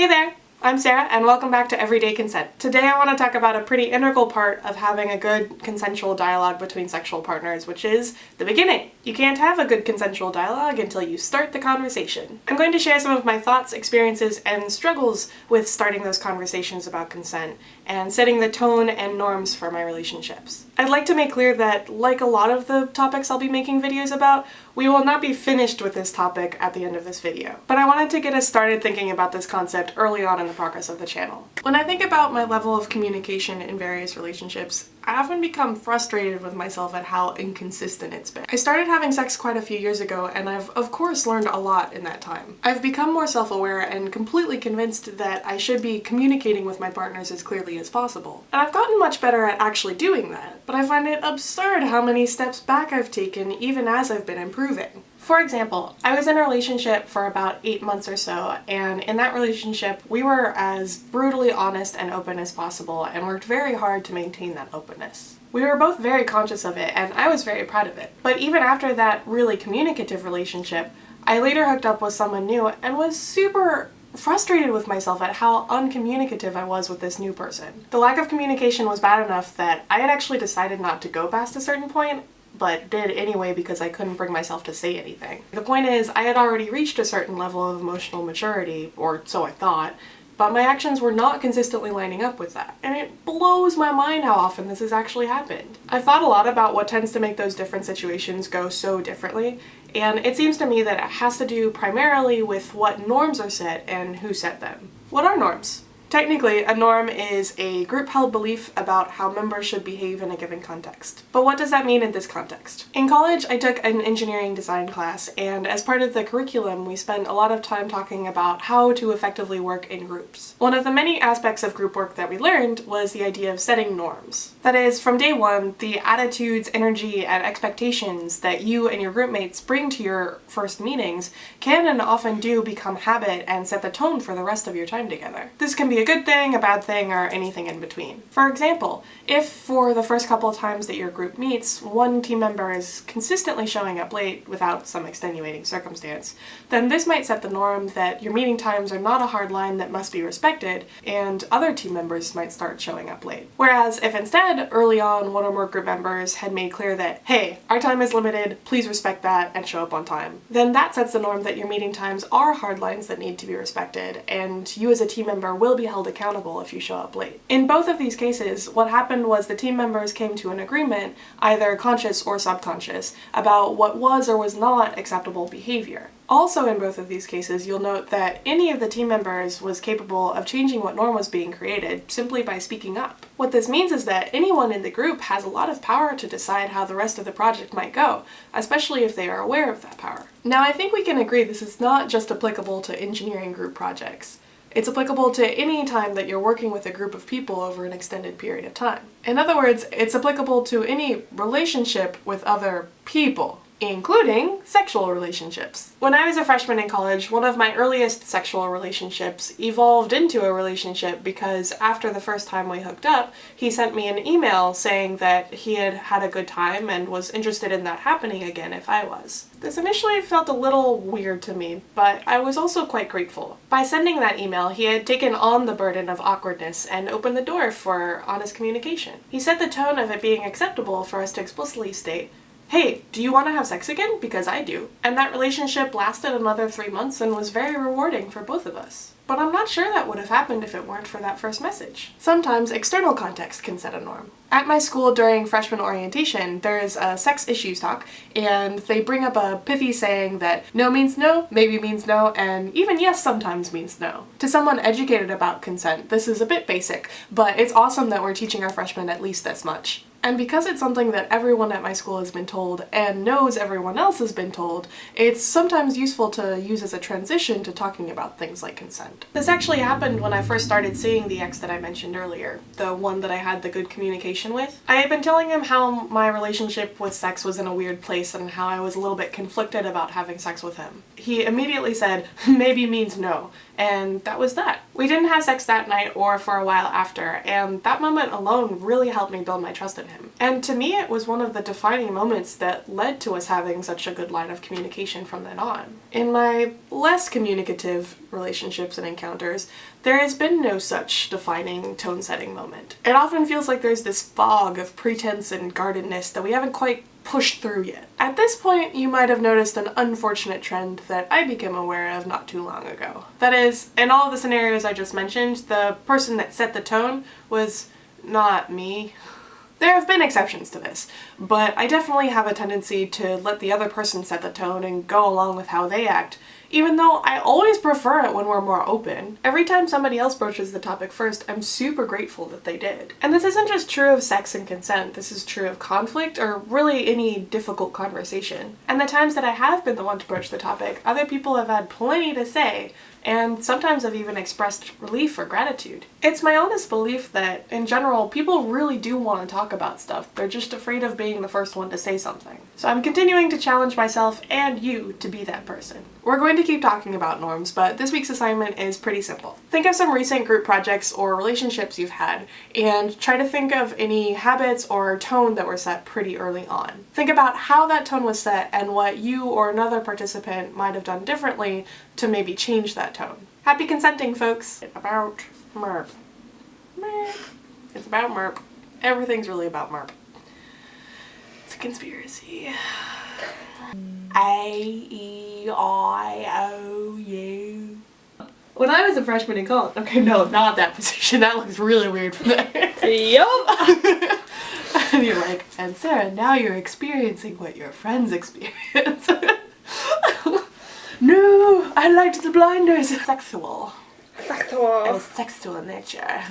Hey there! I'm Sarah and welcome back to Everyday Consent. Today I want to talk about a pretty integral part of having a good consensual dialogue between sexual partners, which is the beginning. You can't have a good consensual dialogue until you start the conversation. I'm going to share some of my thoughts, experiences, and struggles with starting those conversations about consent and setting the tone and norms for my relationships. I'd like to make clear that, like a lot of the topics I'll be making videos about, we will not be finished with this topic at the end of this video. But I wanted to get us started thinking about this concept early on in the progress of the channel. When I think about my level of communication in various relationships, I often become frustrated with myself at how inconsistent it's been. I started having sex quite a few years ago, and I've of course learned a lot in that time. I've become more self-aware and completely convinced that I should be communicating with my partners as clearly as possible. And I've gotten much better at actually doing that, but I find it absurd how many steps back I've taken even as I've been improving. For example, I was in a relationship for about 8 months or so, and in that relationship we were as brutally honest and open as possible and worked very hard to maintain that openness. We were both very conscious of it, and I was very proud of it. But even after that really communicative relationship, I later hooked up with someone new and was super frustrated with myself at how uncommunicative I was with this new person. The lack of communication was bad enough that I had actually decided not to go past a certain point, but did anyway because I couldn't bring myself to say anything. The point is, I had already reached a certain level of emotional maturity, or so I thought, but my actions were not consistently lining up with that. And it blows my mind how often this has actually happened. I've thought a lot about what tends to make those different situations go so differently, and it seems to me that it has to do primarily with what norms are set and who set them. What are norms? Technically, a norm is a group-held belief about how members should behave in a given context. But what does that mean in this context? In college, I took an engineering design class, and as part of the curriculum, we spent a lot of time talking about how to effectively work in groups. One of the many aspects of group work that we learned was the idea of setting norms. That is, from day one, the attitudes, energy, and expectations that you and your group mates bring to your first meetings can and often do become habit and set the tone for the rest of your time together. This can be a good thing, a bad thing, or anything in between. For example, if for the first couple of times that your group meets, one team member is consistently showing up late without some extenuating circumstance, then this might set the norm that your meeting times are not a hard line that must be respected, and other team members might start showing up late. Whereas if instead, early on, one or more group members had made clear that, hey, our time is limited, please respect that and show up on time, then that sets the norm that your meeting times are hard lines that need to be respected, and you as a team member will be held accountable if you show up late. In both of these cases, what happened was the team members came to an agreement, either conscious or subconscious, about what was or was not acceptable behavior. Also in both of these cases, you'll note that any of the team members was capable of changing what norm was being created simply by speaking up. What this means is that anyone in the group has a lot of power to decide how the rest of the project might go, especially if they are aware of that power. Now, I think we can agree this is not just applicable to engineering group projects. It's applicable to any time that you're working with a group of people over an extended period of time. In other words, it's applicable to any relationship with other people, including sexual relationships. When I was a freshman in college, one of my earliest sexual relationships evolved into a relationship because after the first time we hooked up, he sent me an email saying that he had had a good time and was interested in that happening again if I was. This initially felt a little weird to me, but I was also quite grateful. By sending that email, he had taken on the burden of awkwardness and opened the door for honest communication. He set the tone of it being acceptable for us to explicitly state, hey, do you want to have sex again? Because I do. And that relationship lasted another 3 months and was very rewarding for both of us. But I'm not sure that would have happened if it weren't for that first message. Sometimes external context can set a norm. At my school during freshman orientation, there's a sex issues talk, and they bring up a pithy saying that no means no, maybe means no, and even yes sometimes means no. To someone educated about consent, this is a bit basic, but it's awesome that we're teaching our freshmen at least this much. And because it's something that everyone at my school has been told and knows everyone else has been told, it's sometimes useful to use as a transition to talking about things like consent. This actually happened when I first started seeing the ex that I mentioned earlier, the one that I had the good communication with. I had been telling him how my relationship with sex was in a weird place and how I was a little bit conflicted about having sex with him. he immediately said, maybe means no. And that was that. We didn't have sex that night or for a while after, and that moment alone really helped me build my trust in him. And to me, it was one of the defining moments that led to us having such a good line of communication from then on. In my less communicative relationships and encounters, there has been no such defining tone-setting moment. It often feels like there's this fog of pretense and guardedness that we haven't quite pushed through yet. At this point, you might have noticed an unfortunate trend that I became aware of not too long ago. That is, in all of the scenarios I just mentioned, the person that set the tone was not me. There have been exceptions to this, but I definitely have a tendency to let the other person set the tone and go along with how they act, even though I always prefer it when we're more open. Every time somebody else broaches the topic first, I'm super grateful that they did. And this isn't just true of sex and consent, this is true of conflict or really any difficult conversation. And the times that I have been the one to broach the topic, other people have had plenty to say, and sometimes have even expressed relief or gratitude. It's my honest belief that, in general, people really do want to talk about stuff. They're just afraid of being the first one to say something. So I'm continuing to challenge myself and you to be that person. We're going to keep talking about norms, but this week's assignment is pretty simple. Think of some recent group projects or relationships you've had, and try to think of any habits or tone that were set pretty early on. Think about how that tone was set and what you or another participant might have done differently to maybe change that tone. Happy consenting, folks! It's about MERP. MERP. It's about MERP. Everything's really about MERP. It's a conspiracy. A-E-I-O-U. When I was a freshman in college, okay, no, not that position. That looks really weird from there. Yup! And you're like, and Sarah, now you're experiencing what your friends experience. No, I liked the blinders. Sexual. Sexual. It was sexual in nature.